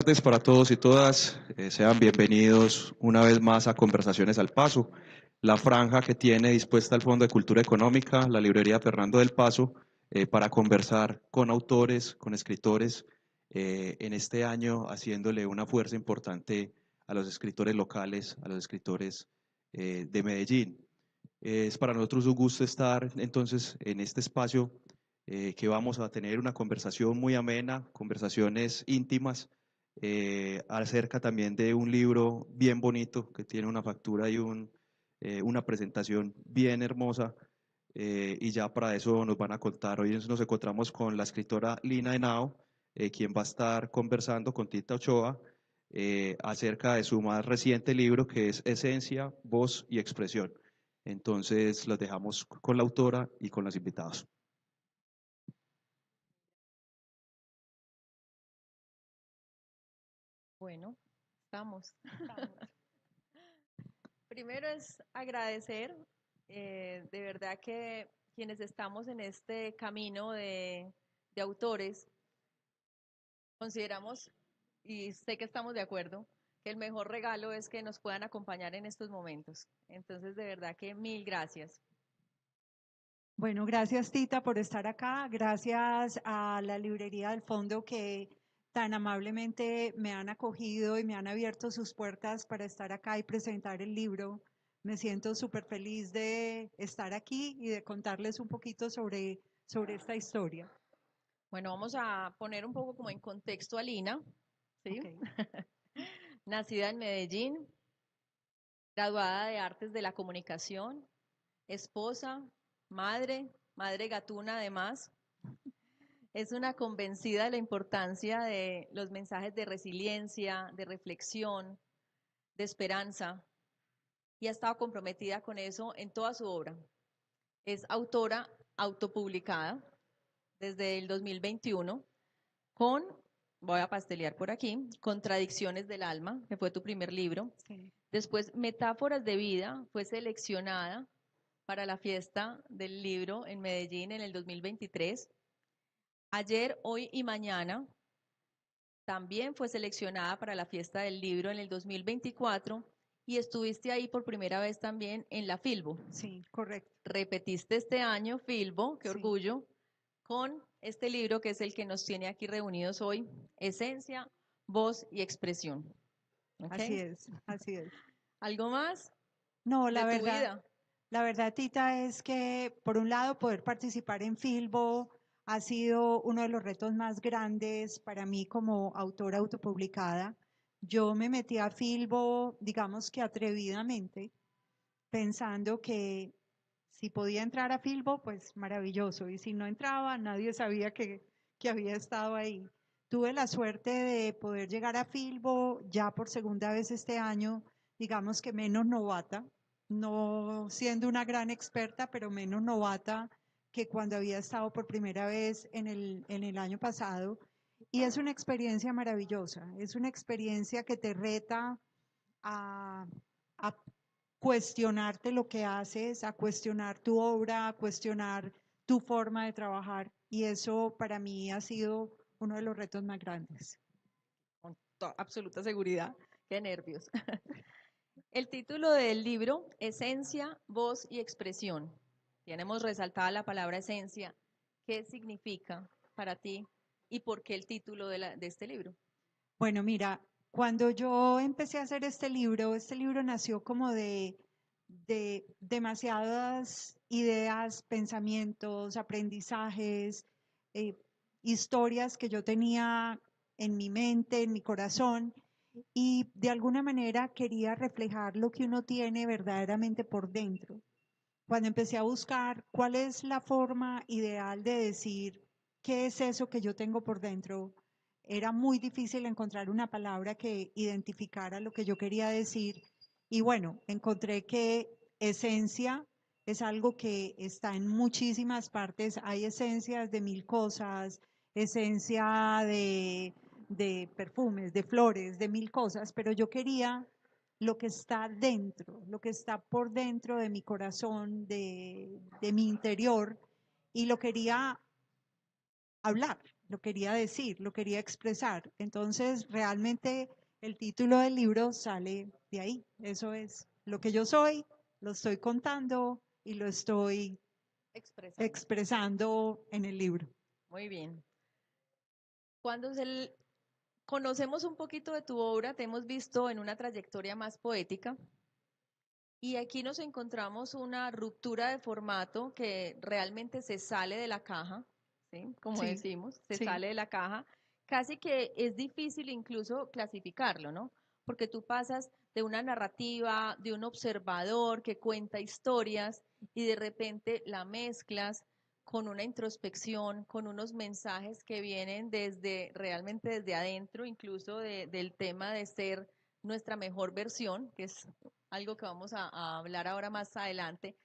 Buenas tardes para todos y todas. Sean bienvenidos una vez más a Conversaciones al Paso, la franja que tiene dispuesta el Fondo de Cultura Económica, la librería Fernando del Paso, para conversar con autores, con escritores, en este año haciéndole una fuerza importante a los escritores locales, a los escritores de Medellín. Es para nosotros un gusto estar entonces en este espacio que vamos a tener una conversación muy amena, conversaciones íntimas acerca también de un libro bien bonito que tiene una factura y una presentación bien hermosa. Y ya para eso nos van a contar. Hoy nos encontramos con la escritora Lina Henao, quien va a estar conversando con Tita Ochoa acerca de su más reciente libro que es Esencia, Voz y Expresión. Entonces los dejamos con la autora y con los invitados. Bueno, estamos. Primero es agradecer, de verdad que quienes estamos en este camino de autores, consideramos, y sé que estamos de acuerdo, que el mejor regalo es que nos puedan acompañar en estos momentos. Entonces, de verdad que mil gracias. Bueno, gracias Tita por estar acá. Gracias a la librería del fondo que tan amablemente me han acogido y me han abierto sus puertas para estar acá y presentar el libro. Me siento súper feliz de estar aquí y de contarles un poquito sobre esta historia. Bueno, vamos a poner un poco como en contexto a Lina, ¿sí? Okay. Nacida en Medellín, graduada de Artes de la Comunicación, esposa, madre gatuna además. Es una convencida de la importancia de los mensajes de resiliencia, de reflexión, de esperanza, y ha estado comprometida con eso en toda su obra. Es autora autopublicada desde el 2021 con, voy a pastelear por aquí, Contradicciones del Alma, que fue tu primer libro. Sí. Después, Metáforas de Vida, fue seleccionada para la fiesta del libro en Medellín en el 2023. Ayer, hoy y mañana también fue seleccionada para la fiesta del libro en el 2024 y estuviste ahí por primera vez también en la Filbo. Sí, correcto. Repetiste este año Filbo, qué Sí. orgullo, con este libro que es el que nos tiene aquí reunidos hoy, Esencia, Voz y Expresión. Así ¿Okay? es, así es. ¿Algo más No, de tu vida? la verdad, Tita, es que por un lado poder participar en Filbo ha sido uno de los retos más grandes para mí como autora autopublicada. Yo me metí a Filbo, digamos que atrevidamente, pensando que si podía entrar a Filbo, pues maravilloso. Y si no entraba, nadie sabía que había estado ahí. Tuve la suerte de poder llegar a Filbo ya por segunda vez este año, digamos que menos novata, no siendo una gran experta, pero menos novata que cuando había estado por primera vez en el año pasado. Y es una experiencia maravillosa, es una experiencia que te reta a, a cuestionarte lo que haces, a cuestionar tu obra, a cuestionar tu forma de trabajar. Y eso para mí ha sido uno de los retos más grandes. Con absoluta seguridad. Qué nervios. El título del libro, Esencia, Voz y Expresión. Tenemos resaltada la palabra esencia. ¿Qué significa para ti y por qué el título de este libro? Bueno, mira, cuando yo empecé a hacer este libro nació como de demasiadas ideas, pensamientos, aprendizajes, eh, historias que yo tenía en mi mente, en mi corazón, y de alguna manera quería reflejar lo que uno tiene verdaderamente por dentro. Cuando empecé a buscar cuál es la forma ideal de decir qué es eso que yo tengo por dentro, era muy difícil encontrar una palabra que identificara lo que yo quería decir. Y bueno, encontré que esencia es algo que está en muchísimas partes. Hay esencias de mil cosas, esencia de perfumes, de flores, de mil cosas, pero yo quería lo que está dentro, lo que está por dentro de mi corazón, de mi interior, y lo quería hablar. lo quería decir, lo quería expresar. Entonces, realmente el título del libro sale de ahí. Eso es lo que yo soy, lo estoy contando y lo estoy expresando en el libro. Muy bien. Cuando conocemos un poquito de tu obra, te hemos visto en una trayectoria más poética. Y aquí nos encontramos una ruptura de formato que realmente se sale de la caja, ¿sí? Como Sí, decimos, se sí. sale de la caja. Casi que es difícil incluso clasificarlo, ¿no? Porque tú pasas de una narrativa, de un observador que cuenta historias y de repente la mezclas con una introspección, con unos mensajes que vienen realmente desde adentro, incluso del tema de ser nuestra mejor versión, que es algo que vamos a hablar ahora más adelante.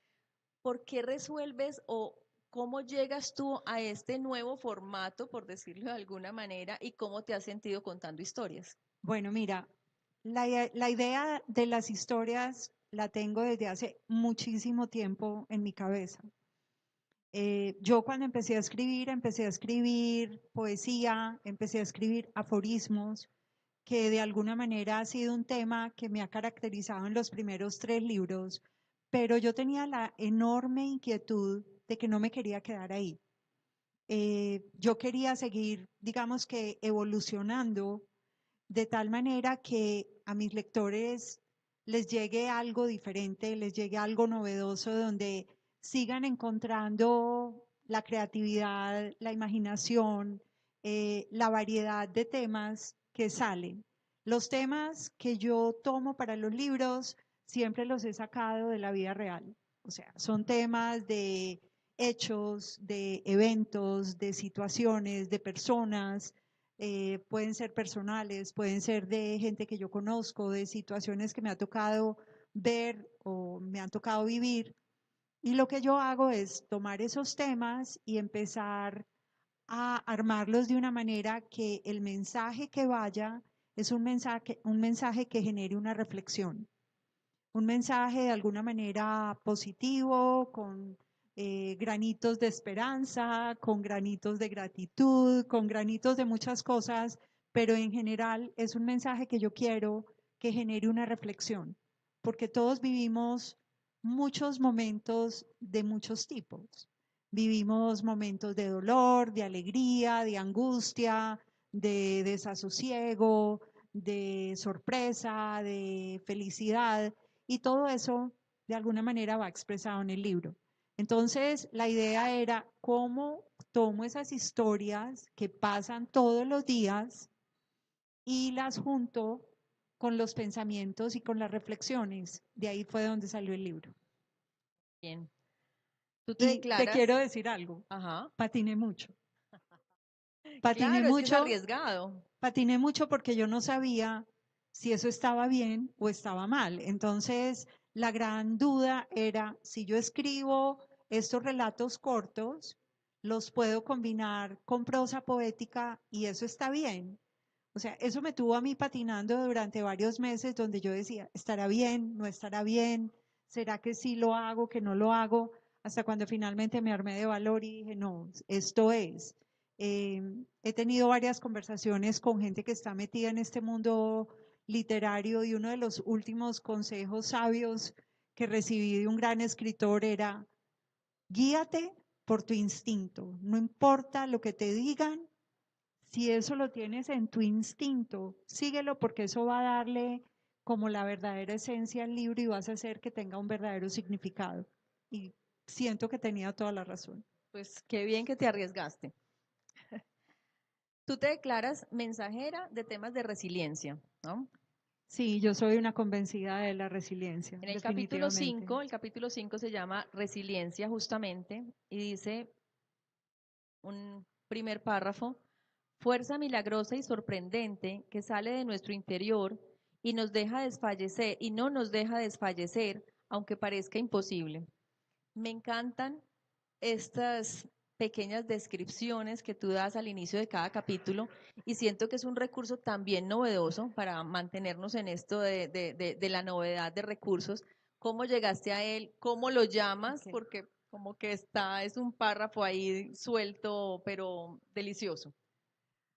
¿Por qué resuelves o cómo llegas tú a este nuevo formato, por decirlo de alguna manera, y cómo te has sentido contando historias? Bueno, mira, la idea de las historias la tengo desde hace muchísimo tiempo en mi cabeza. Yo cuando empecé a escribir poesía, empecé a escribir aforismos, que de alguna manera ha sido un tema que me ha caracterizado en los primeros 3 libros, pero yo tenía la enorme inquietud de que no me quería quedar ahí. Yo quería seguir, digamos que evolucionando de tal manera que a mis lectores les llegue algo diferente, les llegue algo novedoso, donde sigan encontrando la creatividad, la imaginación, la variedad de temas que salen. Los temas que yo tomo para los libros siempre los he sacado de la vida real. O sea, son temas de hechos, de eventos, de situaciones, de personas, pueden ser personales, pueden ser de gente que yo conozco, de situaciones que me ha tocado ver o me han tocado vivir. Y lo que yo hago es tomar esos temas y empezar a armarlos de una manera que el mensaje que vaya es un mensaje que genere una reflexión, un mensaje de alguna manera positivo, con granitos de esperanza, con granitos de gratitud, con granitos de muchas cosas, pero en general es un mensaje que yo quiero que genere una reflexión, porque todos vivimos muchos momentos de muchos tipos. Vivimos momentos de dolor, de alegría, de angustia, de desasosiego, de sorpresa, de felicidad. Y todo eso, de alguna manera, va expresado en el libro. Entonces, la idea era cómo tomo esas historias que pasan todos los días y las junto con los pensamientos y con las reflexiones. De ahí fue donde salió el libro. Bien. Tú te Y te declaras. quiero decir algo. Ajá. Patiné mucho. Patiné Claro, es que es mucho. arriesgado. Patiné mucho porque yo no sabía si eso estaba bien o estaba mal. Entonces, la gran duda era si yo escribo estos relatos cortos, los puedo combinar con prosa poética y eso está bien. O sea, eso me tuvo a mí patinando durante varios meses donde yo decía, ¿estará bien? ¿No estará bien? ¿Será que sí lo hago, que no lo hago? Hasta cuando finalmente me armé de valor y dije, no, esto es. He tenido varias conversaciones con gente que está metida en este mundo literario y uno de los últimos consejos sabios que recibí de un gran escritor era, guíate por tu instinto, no importa lo que te digan, si eso lo tienes en tu instinto, síguelo porque eso va a darle como la verdadera esencia al libro y vas a hacer que tenga un verdadero significado. Y siento que tenía toda la razón. Pues qué bien que te arriesgaste. Tú te declaras mensajera de temas de resiliencia, ¿no? Sí, yo soy una convencida de la resiliencia, En definitivamente. el capítulo 5 se llama Resiliencia justamente y dice un primer párrafo, fuerza milagrosa y sorprendente que sale de nuestro interior y nos deja desfallecer y no nos deja desfallecer, aunque parezca imposible. Me encantan estas pequeñas descripciones que tú das al inicio de cada capítulo y siento que es un recurso también novedoso para mantenernos en esto de la novedad de recursos. ¿Cómo llegaste a él? ¿Cómo lo llamas? Okay. Porque como que es un párrafo ahí suelto, pero delicioso.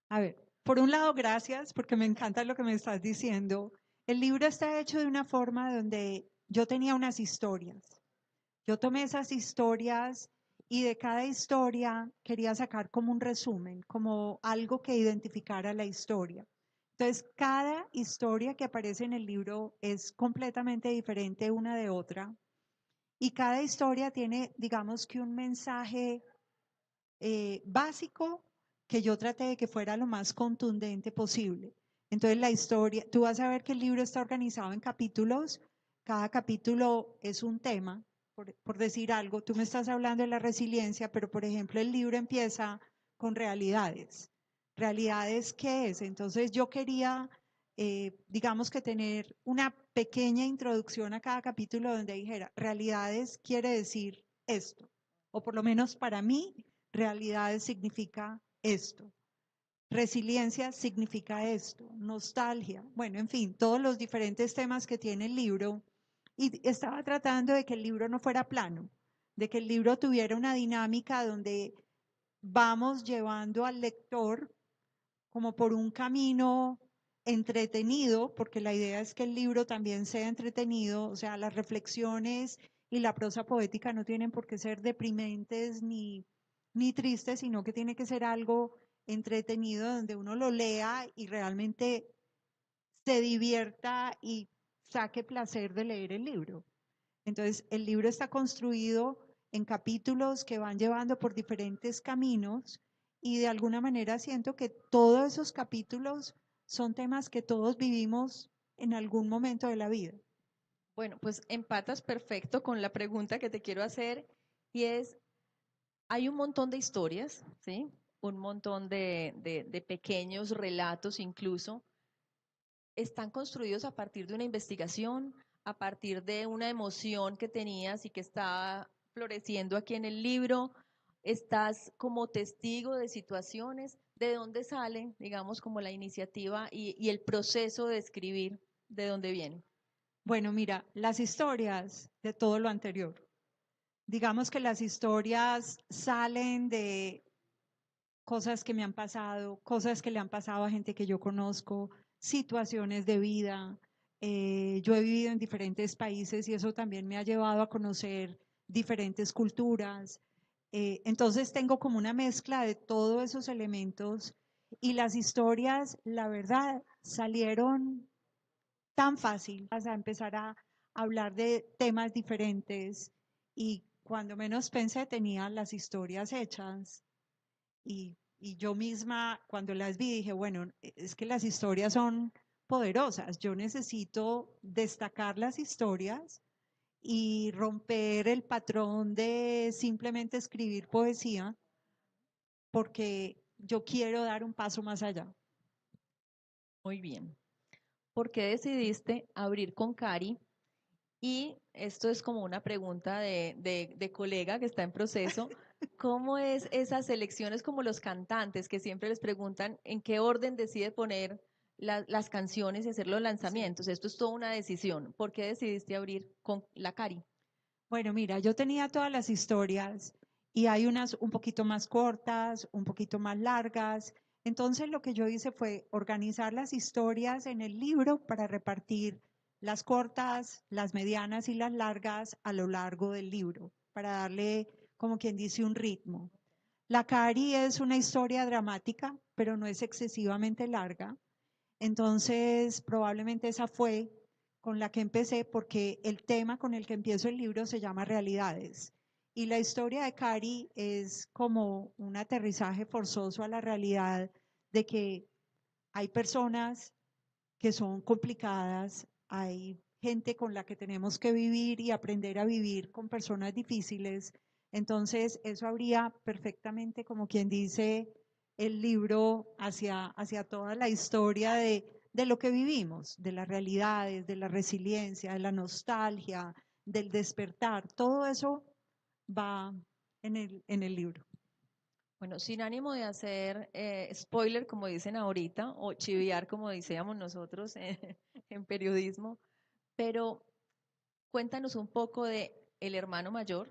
A ver, por un lado, gracias, porque me encanta lo que me estás diciendo. El libro está hecho de una forma donde yo tenía unas historias. Yo tomé esas historias y de cada historia quería sacar como un resumen, como algo que identificara la historia. Entonces, cada historia que aparece en el libro es completamente diferente una de otra y cada historia tiene, digamos que un mensaje básico que yo traté de que fuera lo más contundente posible. Entonces la historia, tú vas a ver que el libro está organizado en capítulos, cada capítulo es un tema, por decir algo, tú me estás hablando de la resiliencia, pero por ejemplo el libro empieza con realidades. ¿Realidades qué es? Entonces yo quería, digamos que tener una pequeña introducción a cada capítulo donde dijera, realidades quiere decir esto, o por lo menos para mí, realidades significa esto. Resiliencia significa esto, nostalgia, bueno, en fin, todos los diferentes temas que tiene el libro. Y estaba tratando de que el libro no fuera plano, de que el libro tuviera una dinámica donde vamos llevando al lector como por un camino entretenido, porque la idea es que el libro también sea entretenido, o sea, las reflexiones y la prosa poética no tienen por qué ser deprimentes ni tristes, sino que tiene que ser algo entretenido donde uno lo lea y realmente se divierta y saque placer de leer el libro. Entonces, el libro está construido en capítulos que van llevando por diferentes caminos y de alguna manera siento que todos esos capítulos son temas que todos vivimos en algún momento de la vida. Bueno, pues empatas perfecto con la pregunta que te quiero hacer y es, hay un montón de historias, ¿sí? Un montón de pequeños relatos incluso, están construidos a partir de una investigación, a partir de una emoción que tenías y que está floreciendo aquí en el libro, estás como testigo de situaciones, ¿de dónde sale, digamos, como la iniciativa y el proceso de escribir, de dónde viene? Bueno, mira, las historias de todo lo anterior. Digamos que las historias salen de cosas que me han pasado, cosas que le han pasado a gente que yo conozco, situaciones de vida. Yo he vivido en diferentes países y eso también me ha llevado a conocer diferentes culturas. Entonces tengo como una mezcla de todos esos elementos y las historias, la verdad, salieron tan fácil, a empezar a hablar de temas diferentes y cuando menos pensé tenía las historias hechas y yo misma cuando las vi dije, bueno, es que las historias son poderosas, yo necesito destacar las historias y romper el patrón de simplemente escribir poesía porque yo quiero dar un paso más allá. Muy bien. ¿Por qué decidiste abrir con Cari? Y esto es como una pregunta de colega que está en proceso. ¿Cómo es esas elecciones como los cantantes que siempre les preguntan en qué orden decide poner las canciones y hacer los lanzamientos? Esto es toda una decisión. ¿Por qué decidiste abrir con la Cari? Bueno, mira, yo tenía todas las historias y hay unas un poquito más cortas, un poquito más largas. Entonces lo que yo hice fue organizar las historias en el libro para repartir las cortas, las medianas y las largas a lo largo del libro, para darle, como quien dice, un ritmo. La Cari es una historia dramática, pero no es excesivamente larga. Entonces, probablemente esa fue con la que empecé porque el tema con el que empiezo el libro se llama Realidades. Y la historia de Cari es como un aterrizaje forzoso a la realidad de que hay personas que son complicadas, hay gente con la que tenemos que vivir y aprender a vivir con personas difíciles. Entonces, eso habría perfectamente, como quien dice, el libro hacia toda la historia de lo que vivimos, de las realidades, de la resiliencia, de la nostalgia, del despertar. Todo eso va en el libro. Bueno, sin ánimo de hacer spoiler, como dicen ahorita, o chiviar, como decíamos nosotros en periodismo, pero cuéntanos un poco de el hermano mayor,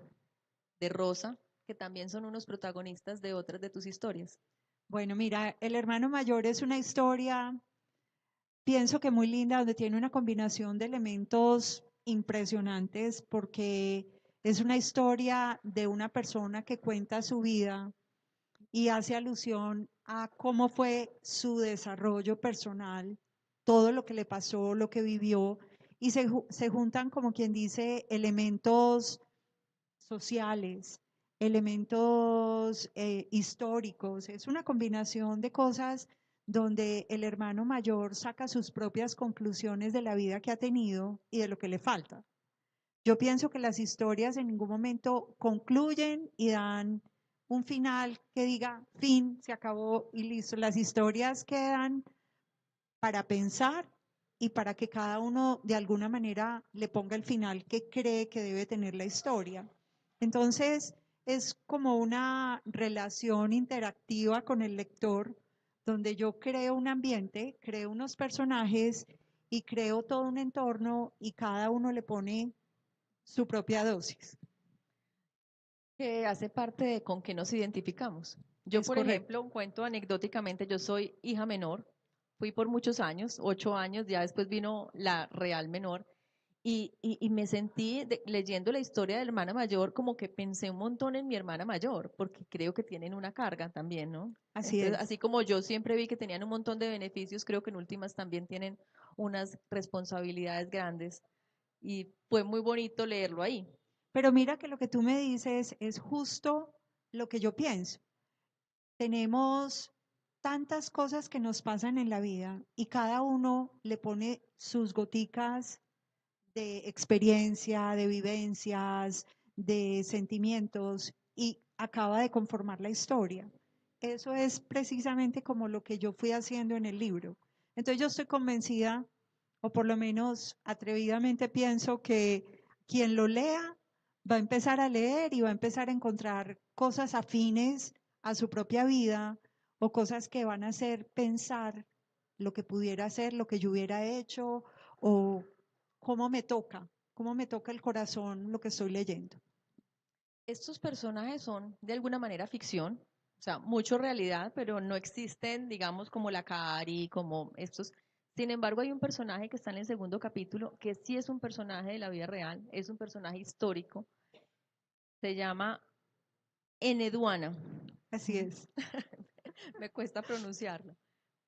de Rosa, que también son unos protagonistas de otras de tus historias. Bueno, mira, El hermano mayor es una historia, pienso que muy linda, donde tiene una combinación de elementos impresionantes, porque es una historia de una persona que cuenta su vida y hace alusión a cómo fue su desarrollo personal, todo lo que le pasó, lo que vivió, y se juntan, como quien dice, elementos sociales, elementos históricos. Es una combinación de cosas donde el hermano mayor saca sus propias conclusiones de la vida que ha tenido y de lo que le falta. Yo pienso que las historias en ningún momento concluyen y dan un final que diga, fin, se acabó y listo. Las historias quedan para pensar y para que cada uno de alguna manera le ponga el final que cree que debe tener la historia. Entonces, es como una relación interactiva con el lector, donde yo creo un ambiente, creo unos personajes y creo todo un entorno y cada uno le pone su propia dosis. Que hace parte de con qué nos identificamos. Yo, Es por correcto. ejemplo, cuento anecdóticamente, yo soy hija menor, fui por muchos años, 8 años, ya después vino la real menor, y me sentí leyendo la historia de la hermana mayor, como que pensé un montón en mi hermana mayor, porque creo que tienen una carga también, ¿no? Así Entonces, es. así como yo siempre vi que tenían un montón de beneficios, creo que en últimas también tienen unas responsabilidades grandes, y fue muy bonito leerlo ahí. Pero mira que lo que tú me dices es justo lo que yo pienso. Tenemos tantas cosas que nos pasan en la vida y cada uno le pone sus goticas de experiencia, de vivencias, de sentimientos y acaba de conformar la historia. Eso es precisamente como lo que yo fui haciendo en el libro. Entonces yo estoy convencida, o por lo menos atrevidamente pienso que quien lo lea va a empezar a leer y va a empezar a encontrar cosas afines a su propia vida o cosas que van a hacer pensar lo que pudiera ser, lo que yo hubiera hecho o cómo me toca el corazón lo que estoy leyendo. Estos personajes son de alguna manera ficción, o sea, mucho realidad, pero no existen, digamos, como la Cari, como estos. Sin embargo, hay un personaje que está en el segundo capítulo, que sí es un personaje de la vida real, es un personaje histórico, se llama Eneduana, Así es. me cuesta pronunciarlo.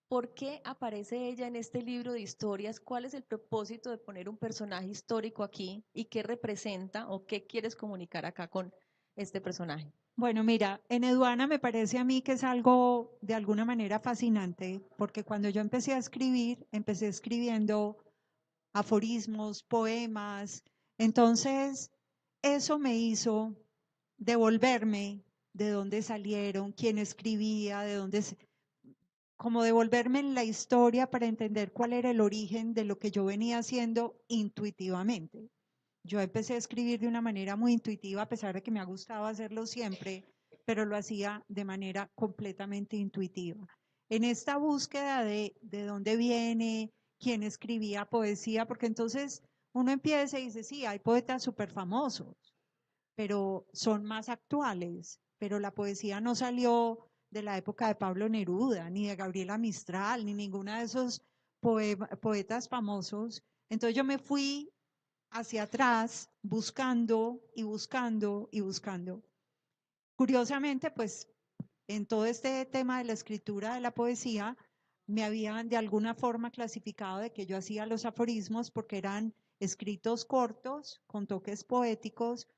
¿Por qué aparece ella en este libro de historias? ¿Cuál es el propósito de poner un personaje histórico aquí y qué representa o qué quieres comunicar acá con este personaje? Bueno, mira, en Eduana me parece a mí que es algo de alguna manera fascinante, porque cuando yo empecé a escribir, empecé escribiendo aforismos, poemas, entonces eso me hizo devolverme de dónde salieron, quién escribía, de dónde, como devolverme en la historia para entender cuál era el origen de lo que yo venía haciendo intuitivamente. Yo empecé a escribir de una manera muy intuitiva, a pesar de que me ha gustado hacerlo siempre, pero lo hacía de manera completamente intuitiva. En esta búsqueda de dónde viene, quién escribía poesía, porque entonces uno empieza y dice, sí, hay poetas súper famosos, pero son más actuales, pero la poesía no salió de la época de Pablo Neruda, ni de Gabriela Mistral, ni ninguna de esos poetas famosos. Entonces yo me fui hacia atrás buscando y buscando y buscando. Curiosamente, pues en todo este tema de la escritura de la poesía, me habían de alguna forma clasificado de que yo hacía los aforismos porque eran escritos cortos, con toques poéticos,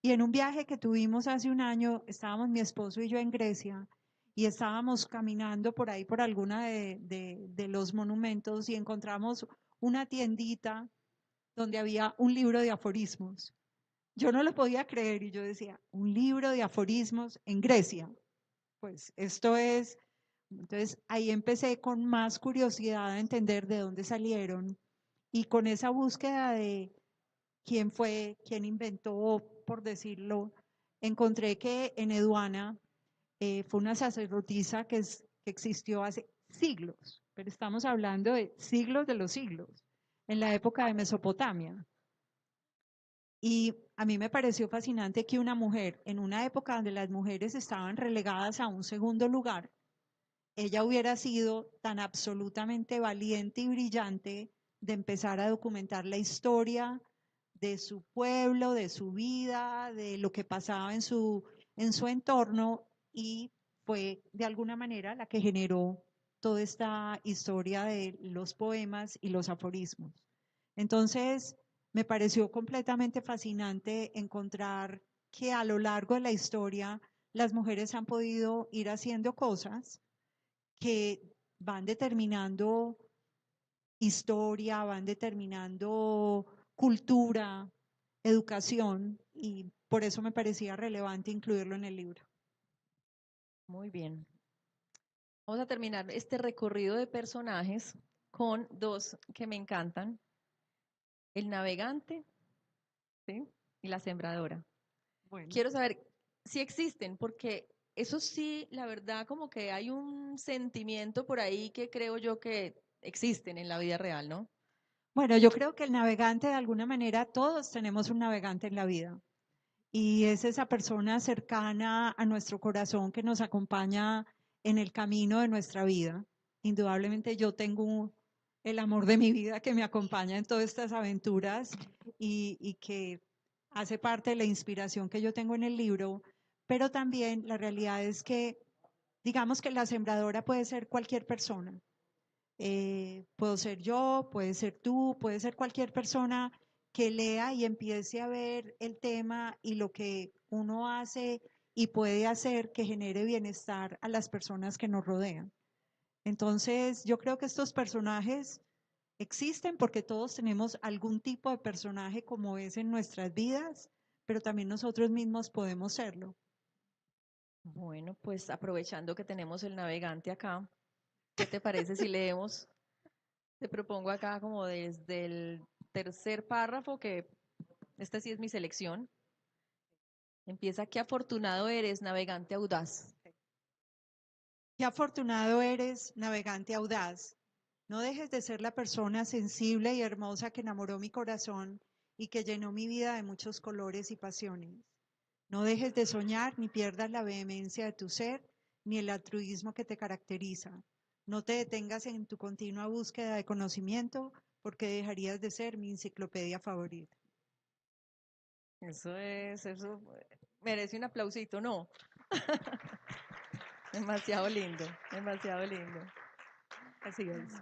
y en un viaje que tuvimos hace un año, estábamos mi esposo y yo en Grecia y estábamos caminando por ahí por alguna de los monumentos y encontramos una tiendita donde había un libro de aforismos. Yo no lo podía creer y yo decía, un libro de aforismos en Grecia. Pues esto es, entonces ahí empecé con más curiosidad a entender de dónde salieron y con esa búsqueda de quién fue, quién inventó, por decirlo, encontré que en Eduana fue una sacerdotisa que existió hace siglos, pero estamos hablando de siglos de los siglos, en la época de Mesopotamia. Y a mí me pareció fascinante que una mujer, en una época donde las mujeres estaban relegadas a un segundo lugar, ella hubiera sido tan absolutamente valiente y brillante de empezar a documentar la historia de su pueblo, de su vida, de lo que pasaba en su entorno, y fue de alguna manera la que generó toda esta historia de los poemas y los aforismos. Entonces, me pareció completamente fascinante encontrar que a lo largo de la historia las mujeres han podido ir haciendo cosas que van determinando historia, van determinando cultura, educación, y por eso me parecía relevante incluirlo en el libro. Muy bien. Vamos a terminar este recorrido de personajes con dos que me encantan: el navegante, ¿sí?, y la sembradora. Bueno. Quiero saber si existen, porque eso sí, la verdad, como que hay un sentimiento por ahí que creo yo que existen en la vida real, ¿no? Bueno, yo creo que el navegante, de alguna manera, todos tenemos un navegante en la vida. Y es esa persona cercana a nuestro corazón que nos acompaña en el camino de nuestra vida. Indudablemente yo tengo el amor de mi vida que me acompaña en todas estas aventuras y que hace parte de la inspiración que yo tengo en el libro, pero también la realidad es que, digamos que la sembradora puede ser cualquier persona. Puedo ser yo, puede ser tú, puede ser cualquier persona que lea y empiece a ver el tema y lo que uno hace y puede hacer que genere bienestar a las personas que nos rodean. Entonces, yo creo que estos personajes existen porque todos tenemos algún tipo de personaje como es en nuestras vidas, pero también nosotros mismos podemos serlo. Bueno, pues aprovechando que tenemos el navegante acá, ¿qué te parece si leemos? Te propongo acá como desde el tercer párrafo, que esta sí es mi selección. Empieza: qué afortunado eres, navegante audaz. Qué afortunado eres, navegante audaz. No dejes de ser la persona sensible y hermosa que enamoró mi corazón y que llenó mi vida de muchos colores y pasiones. No dejes de soñar ni pierdas la vehemencia de tu ser ni el altruismo que te caracteriza. No te detengas en tu continua búsqueda de conocimiento porque dejarías de ser mi enciclopedia favorita. Eso merece un aplausito, ¿no? Demasiado lindo, demasiado lindo. Así es.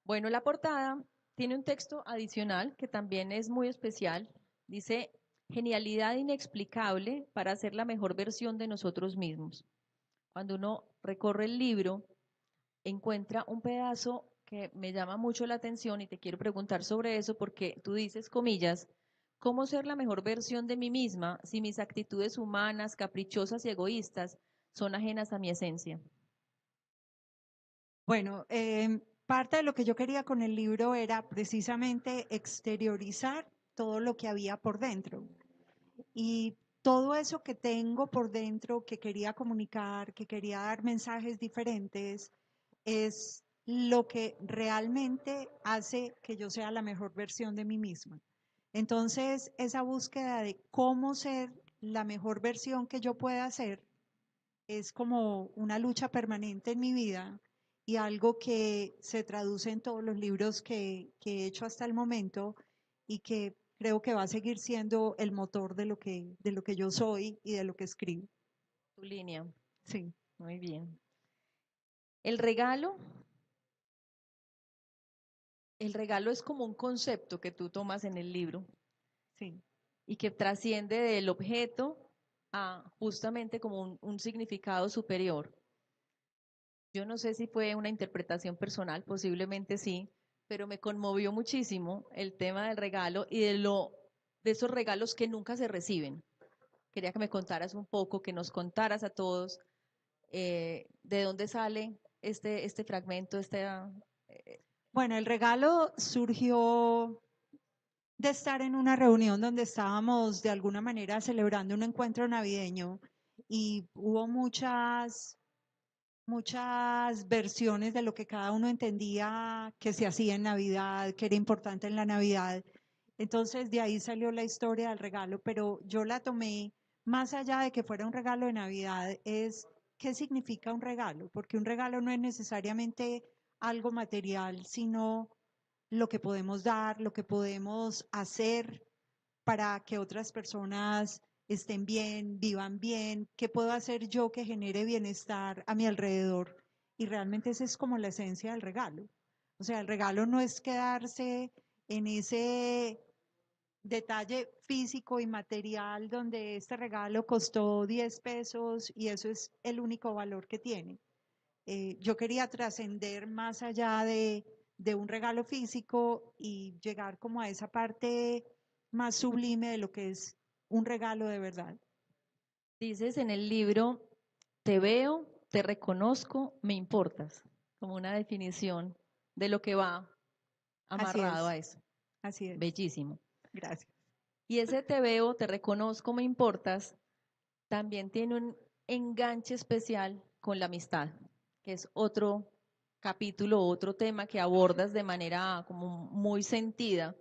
Bueno, la portada tiene un texto adicional que también es muy especial. Dice: genialidad inexplicable para hacer la mejor versión de nosotros mismos. Cuando uno recorre el libro, encuentra un pedazo que me llama mucho la atención y te quiero preguntar sobre eso, porque tú dices, comillas, ¿cómo ser la mejor versión de mí misma si mis actitudes humanas, caprichosas y egoístas son ajenas a mi esencia? Bueno, parte de lo que yo quería con el libro era precisamente exteriorizar todo lo que había por dentro. Y todo eso que tengo por dentro, que quería comunicar, que quería dar mensajes diferentes, es lo que realmente hace que yo sea la mejor versión de mí misma. Entonces, esa búsqueda de cómo ser la mejor versión que yo pueda ser es como una lucha permanente en mi vida y algo que se traduce en todos los libros que he hecho hasta el momento y que creo que va a seguir siendo el motor de lo que yo soy y de lo que escribo. Tu línea. Sí. Muy bien. El regalo es como un concepto que tú tomas en el libro, Sí. y que trasciende del objeto a justamente como un significado superior. Yo no sé si fue una interpretación personal, posiblemente sí, pero me conmovió muchísimo el tema del regalo y de esos regalos que nunca se reciben. Quería que me contaras un poco, que nos contaras a todos de dónde sale este fragmento, Bueno, el regalo surgió de estar en una reunión donde estábamos de alguna manera celebrando un encuentro navideño y hubo muchas versiones de lo que cada uno entendía que se hacía en Navidad, que era importante en la Navidad. Entonces de ahí salió la historia del regalo, pero yo la tomé más allá de que fuera un regalo de Navidad, es ¿qué significa un regalo? Porque un regalo no es necesariamente algo material, sino lo que podemos dar, lo que podemos hacer para que otras personas estén bien, vivan bien, qué puedo hacer yo que genere bienestar a mi alrededor. Y realmente esa es como la esencia del regalo. O sea, el regalo no es quedarse en ese detalle físico y material donde este regalo costó 10 pesos y eso es el único valor que tiene. Yo quería trascender más allá de un regalo físico y llegar como a esa parte más sublime de lo que es un regalo de verdad. Dices en el libro, te veo, te reconozco, me importas, como una definición de lo que va Así amarrado es, a eso. así es. Bellísimo. Gracias. Y ese te veo, te reconozco, me importas, también tiene un enganche especial con la amistad, que es otro capítulo, otro tema que abordas de manera como muy sentida.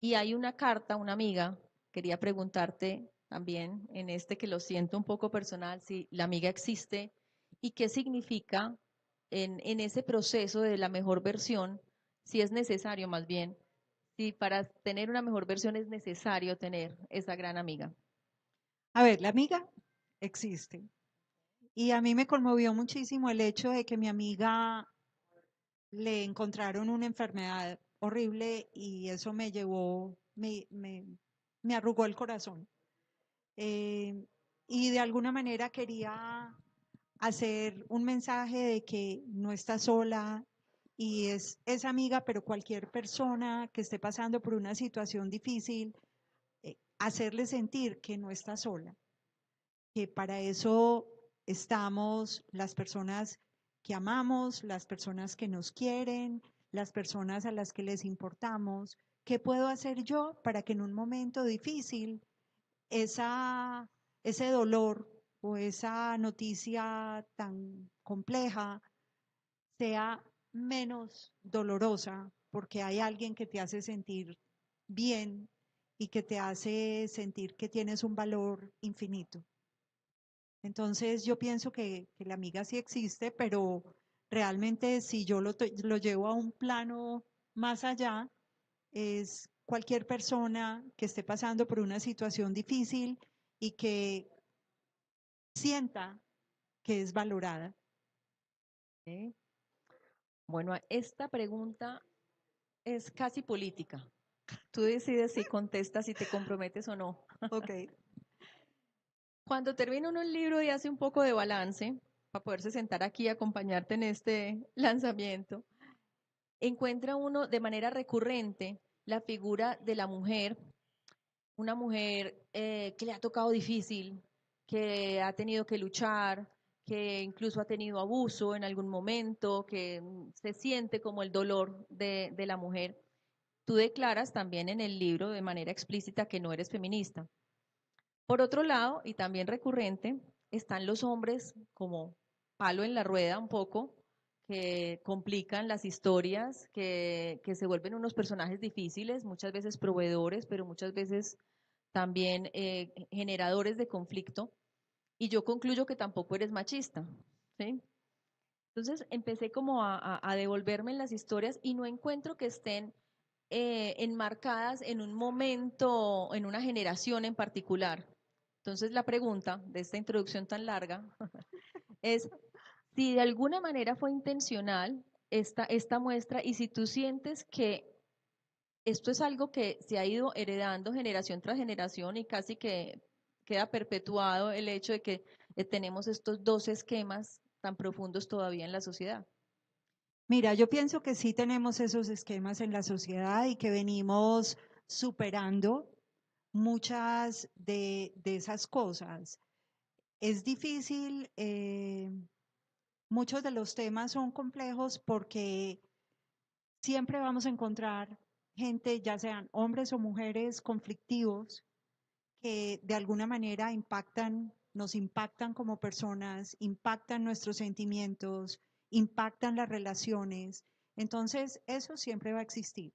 Y hay una carta, una amiga, quería preguntarte también en este que lo siento un poco personal, si la amiga existe y qué significa en ese proceso de la mejor versión, si es necesario más bien, si para tener una mejor versión es necesario tener esa gran amiga. A ver, la amiga existe. Y a mí me conmovió muchísimo el hecho de que mi amiga le encontraron una enfermedad horrible y eso me llevó, me arrugó el corazón. Y de alguna manera quería hacer un mensaje de que no está sola y es amiga, pero cualquier persona que esté pasando por una situación difícil, hacerle sentir que no está sola, que para eso estamos las personas que amamos, las personas que nos quieren, las personas a las que les importamos. ¿Qué puedo hacer yo para que en un momento difícil ese dolor o esa noticia tan compleja sea menos dolorosa porque hay alguien que te hace sentir bien y que te hace sentir que tienes un valor infinito? Entonces yo pienso que la amiga sí existe, pero realmente si yo lo llevo a un plano más allá, es cualquier persona que esté pasando por una situación difícil y que sienta que es valorada. ¿Sí? Bueno, esta pregunta es casi política. Tú decides si contestas, si te comprometes o no. Ok. Cuando termina uno el libro y hace un poco de balance, para poderse sentar aquí y acompañarte en este lanzamiento, encuentra uno de manera recurrente la figura de la mujer, una mujer que le ha tocado difícil, que ha tenido que luchar, que incluso ha tenido abuso en algún momento, que se siente como el dolor de la mujer. Tú declaras también en el libro de manera explícita que no eres feminista. Por otro lado, y también recurrente, están los hombres como palo en la rueda un poco, que complican las historias, que se vuelven unos personajes difíciles, muchas veces proveedores, pero muchas veces también generadores de conflicto. Y yo concluyo que tampoco eres machista, ¿sí? Entonces empecé como a devolverme en las historias y no encuentro que estén enmarcadas en un momento, en una generación en particular. Entonces la pregunta de esta introducción tan larga es si de alguna manera fue intencional esta muestra y si tú sientes que esto es algo que se ha ido heredando generación tras generación y casi que queda perpetuado el hecho de que tenemos estos dos esquemas tan profundos todavía en la sociedad. Mira, yo pienso que sí tenemos esos esquemas en la sociedad y que venimos superando muchas de esas cosas. Es difícil, muchos de los temas son complejos porque siempre vamos a encontrar gente, ya sean hombres o mujeres, conflictivos, que de alguna manera nos impactan como personas, impactan nuestros sentimientos, impactan las relaciones. Entonces, eso siempre va a existir.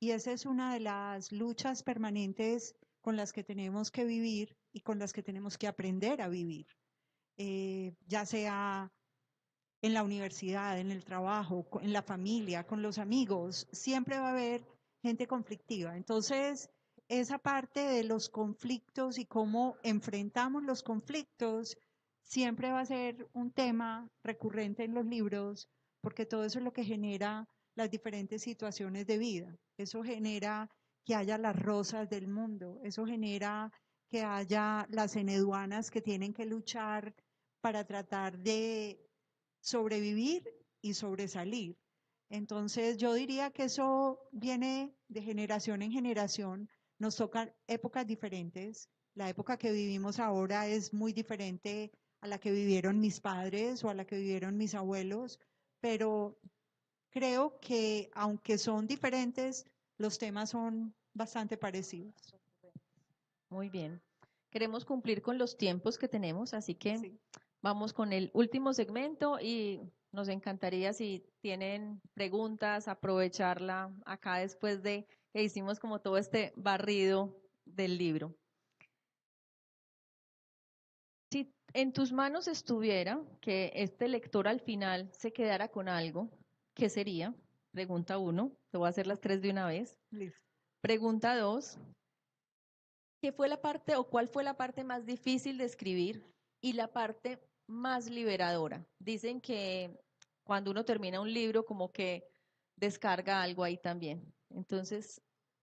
Y esa es una de las luchas permanentes con las que tenemos que vivir y con las que tenemos que aprender a vivir. ya sea en la universidad, en el trabajo, en la familia, con los amigos, siempre va a haber gente conflictiva. Entonces, esa parte de los conflictos y cómo enfrentamos los conflictos siempre va a ser un tema recurrente en los libros, porque todo eso es lo que genera las diferentes situaciones de vida. Eso genera que haya las rosas del mundo, eso genera que haya las eneduanas que tienen que luchar para tratar de sobrevivir y sobresalir. Entonces yo diría que eso viene de generación en generación, nos tocan épocas diferentes. La época que vivimos ahora es muy diferente a la que vivieron mis padres o a la que vivieron mis abuelos, pero creo que aunque son diferentes, los temas son bastante parecidos. Muy bien. Queremos cumplir con los tiempos que tenemos, así que Sí. vamos con el último segmento y nos encantaría si tienen preguntas, aprovecharla acá después de que hicimos como todo este barrido del libro. Si en tus manos estuviera que este lector al final se quedara con algo, ¿qué sería? Pregunta 1, te voy a hacer las 3 de una vez. Listo. Pregunta 2, ¿qué fue la parte o cuál fue la parte más difícil de escribir y la parte más liberadora? Dicen que cuando uno termina un libro como que descarga algo ahí también. Entonces,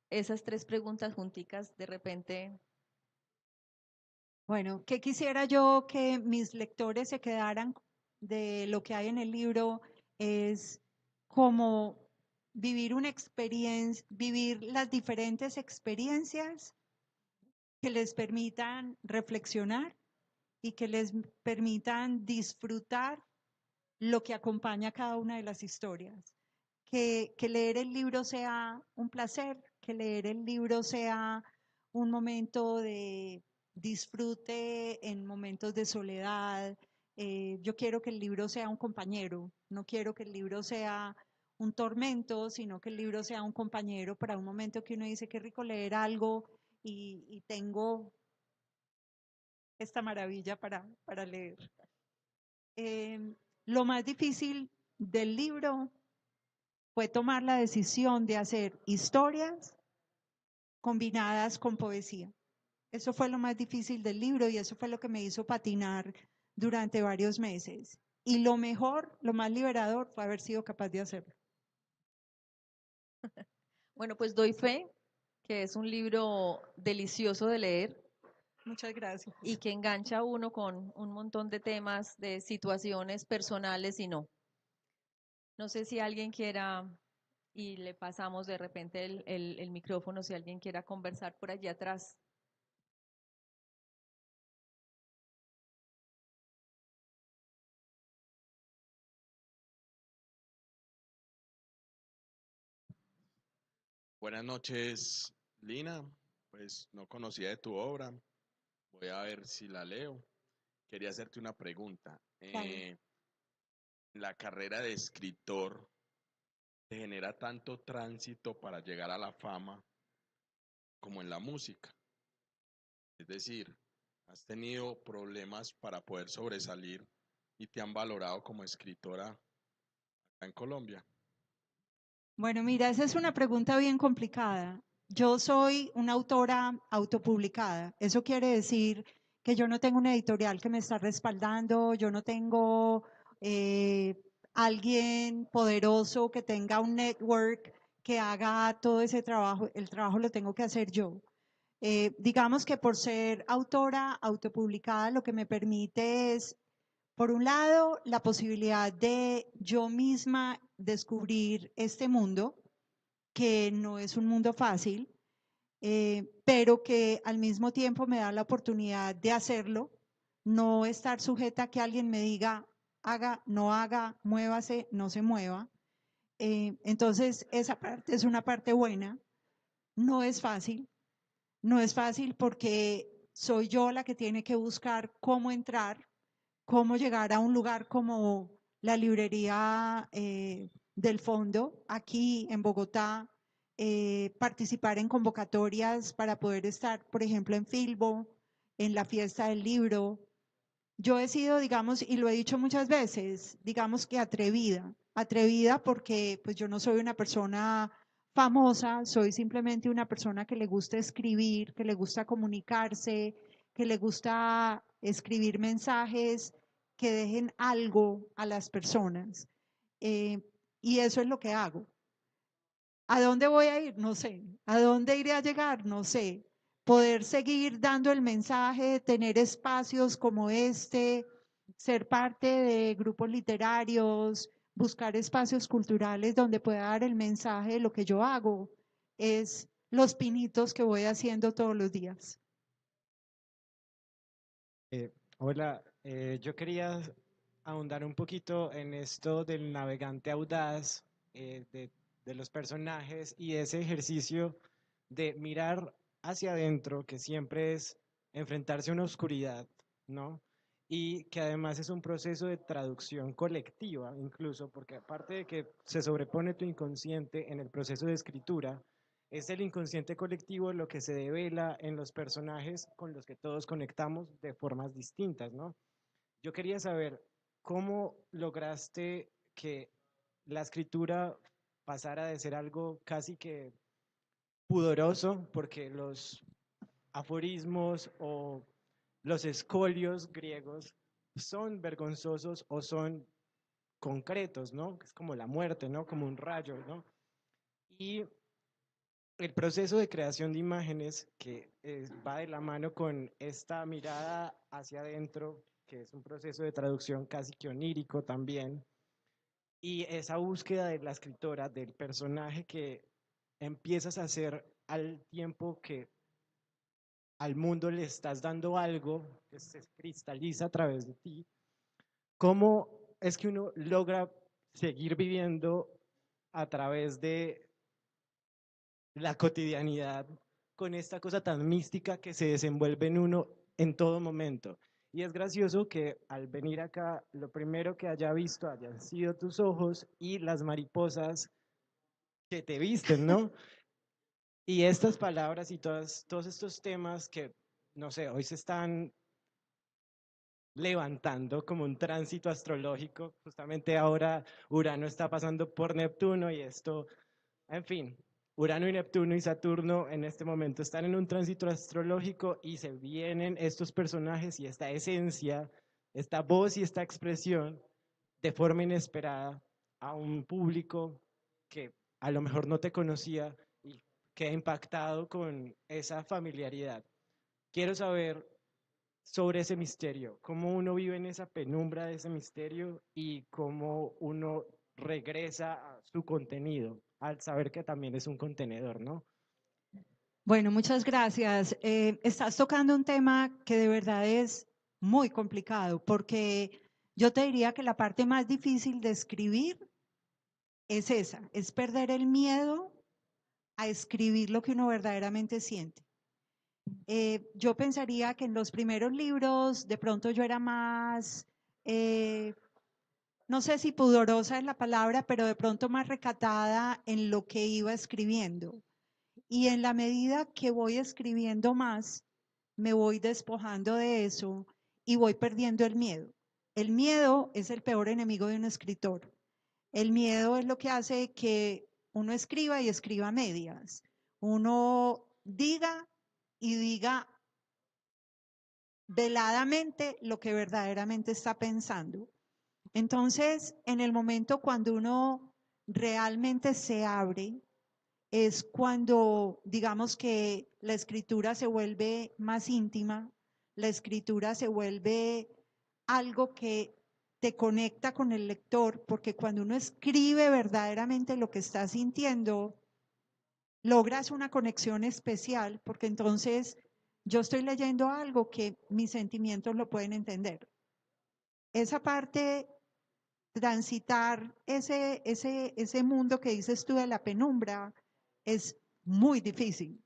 esas 3 preguntas junticas de repente. Bueno, ¿qué quisiera yo que mis lectores se quedaran de lo que hay en el libro? Es como vivir una experiencia, vivir las diferentes experiencias que les permitan reflexionar y que les permitan disfrutar lo que acompaña cada una de las historias. Que leer el libro sea un placer, que leer el libro sea un momento de disfrute en momentos de soledad. Yo quiero que el libro sea un compañero, no quiero que el libro sea un tormento, sino que el libro sea un compañero para un momento que uno dice, qué rico leer algo y tengo esta maravilla para leer. Lo más difícil del libro fue tomar la decisión de hacer historias combinadas con poesía. Eso fue lo más difícil del libro y eso fue lo que me hizo patinar durante varios meses. Y lo mejor, lo más liberador fue haber sido capaz de hacerlo. Bueno, pues doy fe que es un libro delicioso de leer. Muchas gracias. Y que engancha a uno con un montón de temas, de situaciones personales y no. No sé si alguien quiera, y le pasamos de repente el micrófono, si alguien quiera conversar por allí atrás. Buenas noches, Lina. Pues no conocía de tu obra. Voy a ver si la leo. Quería hacerte una pregunta. Claro. La carrera de escritor te genera tanto tránsito para llegar a la fama como en la música. Es decir, has tenido problemas para poder sobresalir y te han valorado como escritora acá en Colombia. Bueno, mira, esa es una pregunta bien complicada. Yo soy una autora autopublicada. Eso quiere decir que yo no tengo una editorial que me está respaldando, yo no tengo alguien poderoso que tenga un network que haga todo ese trabajo. El trabajo lo tengo que hacer yo. Digamos que por ser autora autopublicada, lo que me permite es por un lado, la posibilidad de yo misma descubrir este mundo, que no es un mundo fácil, pero que al mismo tiempo me da la oportunidad de hacerlo, no estar sujeta a que alguien me diga, haga, no haga, muévase, no se mueva. Entonces, esa parte es una parte buena. No es fácil, no es fácil porque soy yo la que tiene que buscar cómo entrar, cómo llegar a un lugar como la librería del Fondo, aquí en Bogotá, participar en convocatorias para poder estar, por ejemplo, en Filbo, en la fiesta del libro. yo he sido, digamos, y lo he dicho muchas veces, digamos que atrevida porque pues yo no soy una persona famosa, soy simplemente una persona que le gusta escribir, que le gusta comunicarse, que le gusta escribir mensajes que dejen algo a las personas. Eh, y eso es lo que hago. ¿A dónde voy a ir? No sé. ¿A dónde iré a llegar? No sé. Poder seguir dando el mensaje, tener espacios como este, ser parte de grupos literarios, buscar espacios culturales donde pueda dar el mensaje de lo que yo hago, es los pinitos que voy haciendo todos los días. Hola, yo quería ahondar un poquito en esto del navegante audaz, de los personajes y ese ejercicio de mirar hacia adentro, que siempre es enfrentarse a una oscuridad, ¿no? Y que además es un proceso de traducción colectiva, incluso, porque aparte de que se sobrepone tu inconsciente en el proceso de escritura, es el inconsciente colectivo lo que se devela en los personajes con los que todos conectamos de formas distintas, ¿no? Yo quería saber cómo lograste que la escritura pasara de ser algo casi que pudoroso, porque los aforismos o los escolios griegos son vergonzosos o son concretos, ¿no? Es como la muerte, ¿no? Como un rayo, ¿no? Y el proceso de creación de imágenes que va de la mano con esta mirada hacia adentro, que es un proceso de traducción casi que onírico también, y esa búsqueda de la escritora, del personaje que empiezas a hacer al tiempo que al mundo le estás dando algo que se cristaliza a través de ti, ¿cómo es que uno logra seguir viviendo a través de la cotidianidad con esta cosa tan mística que se desenvuelve en uno en todo momento? Y es gracioso que al venir acá, lo primero que haya visto hayan sido tus ojos y las mariposas que te visten, ¿no? Y estas palabras y todos estos temas que, no sé, hoy se están levantando como un tránsito astrológico. Justamente ahora Urano está pasando por Neptuno y esto, en fin, Urano y Neptuno y Saturno en este momento están en un tránsito astrológico y se vienen estos personajes y esta esencia, esta voz y esta expresión de forma inesperada a un público que a lo mejor no te conocía y queda impactado con esa familiaridad. Quiero saber sobre ese misterio, cómo uno vive en esa penumbra de ese misterio y cómo uno regresa a su contenido, al saber que también es un contenedor, ¿no? Bueno, muchas gracias. Estás tocando un tema que de verdad es muy complicado, porque yo te diría que la parte más difícil de escribir es esa, es perder el miedo a escribir lo que uno verdaderamente siente. Yo pensaría que en los primeros libros de pronto yo era más, no sé si pudorosa es la palabra, pero de pronto más recatada en lo que iba escribiendo. Y en la medida que voy escribiendo más, me voy despojando de eso y voy perdiendo el miedo. El miedo es el peor enemigo de un escritor. El miedo es lo que hace que uno escriba y escriba a medias. Uno diga y diga veladamente lo que verdaderamente está pensando. Entonces, en el momento cuando uno realmente se abre, es cuando, digamos que la escritura se vuelve más íntima, la escritura se vuelve algo que te conecta con el lector, porque cuando uno escribe verdaderamente lo que está sintiendo, logras una conexión especial, porque entonces yo estoy leyendo algo que mis sentimientos lo pueden entender. Esa parte, transitar ese mundo que dices tú de la penumbra, es muy difícil.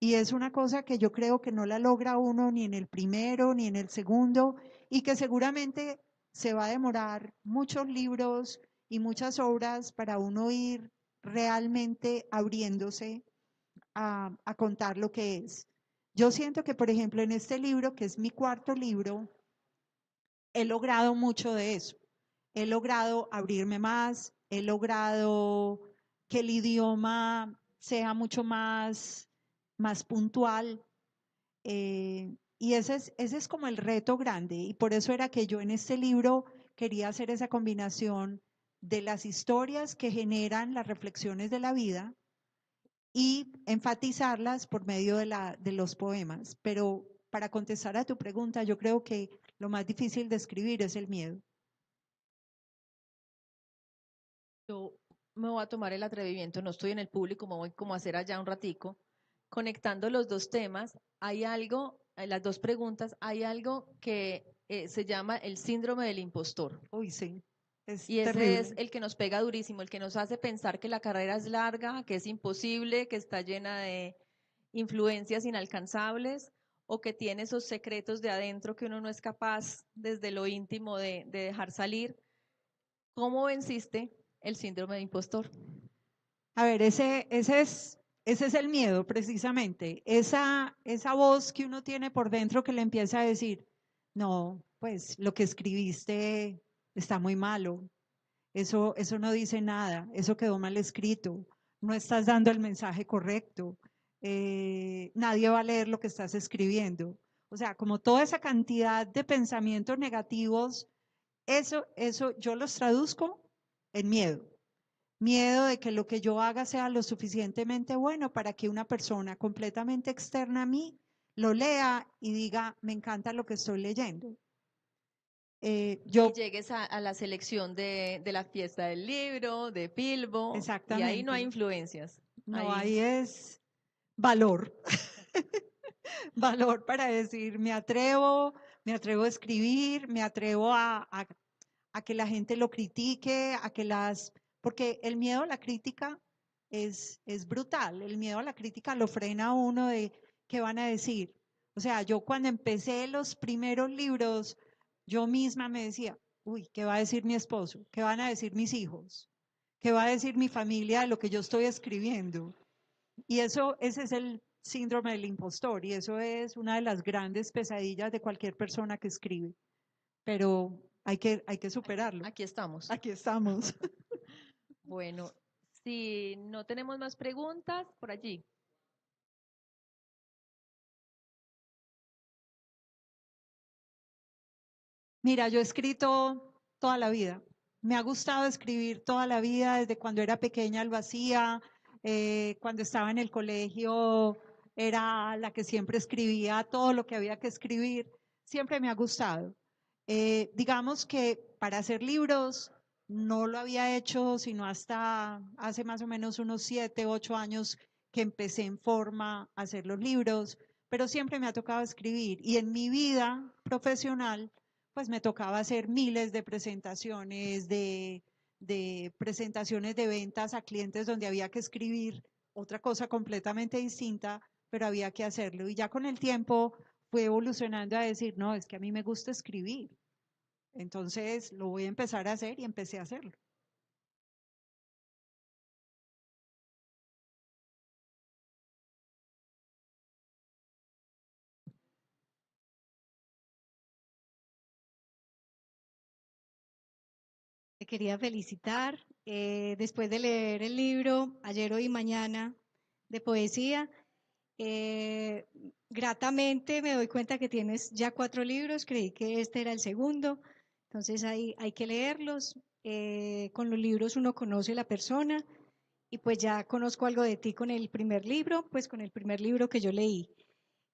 Y es una cosa que yo creo que no la logra uno ni en el primero ni en el segundo y que seguramente se va a demorar muchos libros y muchas obras para uno ir realmente abriéndose a contar lo que es. Yo siento que, por ejemplo, en este libro, que es mi cuarto libro, he logrado mucho de eso. He logrado abrirme más, he logrado que el idioma sea mucho más puntual. Y ese es como el reto grande. Y por eso era que yo en este libro quería hacer esa combinación de las historias que generan las reflexiones de la vida y enfatizarlas por medio de los poemas. Pero para contestar a tu pregunta, yo creo que lo más difícil de escribir es el miedo. Yo me voy a tomar el atrevimiento, no estoy en el público, me voy como a hacer allá un ratico. Conectando los dos temas, hay algo, las dos preguntas, hay algo que se llama el síndrome del impostor. Uy, sí, es Y ese terrible. es el que nos pega durísimo, el que nos hace pensar que la carrera es larga, que es imposible, que está llena de influencias inalcanzables o que tiene esos secretos de adentro que uno no es capaz desde lo íntimo de dejar salir. ¿Cómo venciste el síndrome de impostor? A ver, ese es el miedo precisamente, esa voz que uno tiene por dentro que le empieza a decir, no, pues lo que escribiste está muy malo, eso no dice nada, eso quedó mal escrito, no estás dando el mensaje correcto, nadie va a leer lo que estás escribiendo. O sea, como toda esa cantidad de pensamientos negativos, eso yo los traduzco en miedo. Miedo de que lo que yo haga sea lo suficientemente bueno para que una persona completamente externa a mí lo lea y diga, me encanta lo que estoy leyendo. Y llegues a la selección de la fiesta del libro, de Filbo, y ahí no hay Exactamente. influencias. No, Ahí ahí es valor. Valor para decir, me atrevo a escribir, me atrevo a que la gente lo critique, porque el miedo a la crítica es brutal. El miedo a la crítica lo frena a uno de qué van a decir. O sea, yo cuando empecé los primeros libros, yo misma me decía, uy, ¿qué va a decir mi esposo? ¿Qué van a decir mis hijos? ¿Qué va a decir mi familia de lo que yo estoy escribiendo? Y ese es el síndrome del impostor, y eso es una de las grandes pesadillas de cualquier persona que escribe. Pero hay que superarlo. aquí estamos. Aquí estamos. Bueno, si no tenemos más preguntas, por allí. Mira, yo he escrito toda la vida. Me ha gustado escribir toda la vida, desde cuando era pequeña lo hacía, cuando estaba en el colegio era la que siempre escribía todo lo que había que escribir. Siempre me ha gustado. Digamos que para hacer libros no lo había hecho sino hasta hace más o menos unos 7, 8 años que empecé en forma a hacer los libros, pero siempre me ha tocado escribir y en mi vida profesional pues me tocaba hacer miles de presentaciones, de presentaciones de ventas a clientes donde había que escribir otra cosa completamente distinta, pero había que hacerlo. Y ya con el tiempo fue evolucionando a decir, no, es que a mí me gusta escribir. Entonces lo voy a empezar a hacer y empecé a hacerlo. Te quería felicitar. Después de leer el libro Ayer, Hoy y Mañana de poesía, gratamente me doy cuenta que tienes ya 4 libros, creí que este era el segundo, entonces hay que leerlos. Con los libros uno conoce la persona y pues ya conozco algo de ti con el primer libro, pues con el primer libro que yo leí.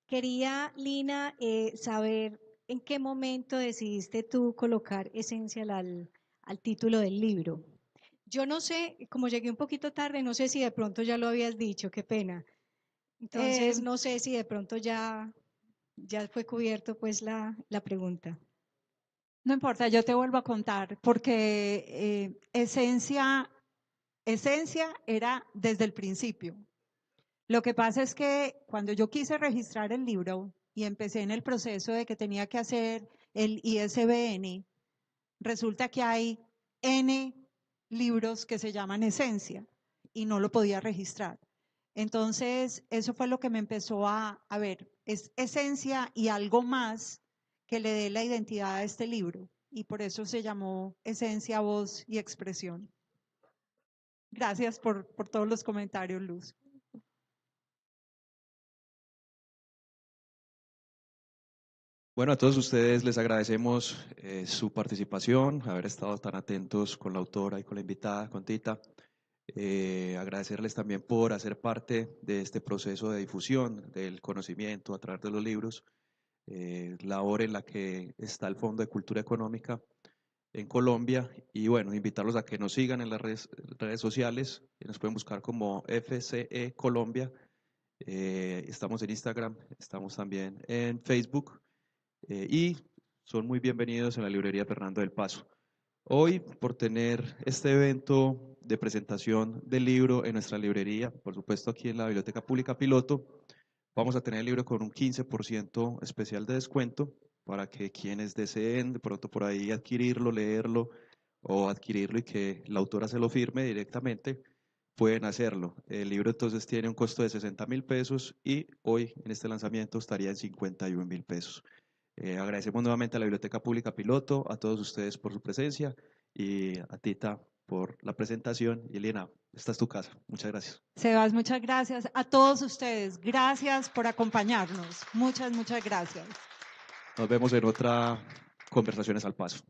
Quería, Lina, saber en qué momento decidiste tú colocar Esencial al título del libro. Yo no sé, como llegué un poquito tarde, no sé si de pronto ya lo habías dicho, qué pena. Entonces, no sé si de pronto ya fue cubierto pues la pregunta. No importa, yo te vuelvo a contar, porque esencia era desde el principio. Lo que pasa es que cuando yo quise registrar el libro y empecé en el proceso de que tenía que hacer el ISBN, resulta que hay N libros que se llaman Esencia y no lo podía registrar. Entonces, eso fue lo que me empezó a ver, es Esencia y algo más que le dé la identidad a este libro. y por eso se llamó Esencia, Voz y Expresión. Gracias por todos los comentarios, Luz. Bueno, a todos ustedes les agradecemos su participación, haber estado tan atentos con la autora y con la invitada, con Tita. Agradecerles también por hacer parte de este proceso de difusión del conocimiento a través de los libros, labor en la que está el Fondo de Cultura Económica en Colombia, y bueno, invitarlos a que nos sigan en las redes sociales, que nos pueden buscar como FCE Colombia. Estamos en Instagram, estamos también en Facebook, y son muy bienvenidos en la librería Fernando del Paso. Hoy, por tener este evento de presentación del libro en nuestra librería, por supuesto aquí en la Biblioteca Pública Piloto, vamos a tener el libro con un 15% especial de descuento para que quienes deseen de pronto por ahí adquirirlo, leerlo o adquirirlo y que la autora se lo firme directamente, pueden hacerlo. El libro entonces tiene un costo de 60.000 pesos y hoy en este lanzamiento estaría en 51.000 pesos. Agradecemos nuevamente a la Biblioteca Pública Piloto, a todos ustedes por su presencia y a Tita por la presentación. Y Elena, esta es tu casa. Muchas gracias. Sebas, muchas gracias. A todos ustedes, gracias por acompañarnos. Muchas gracias. Nos vemos en otra Conversaciones al Paso.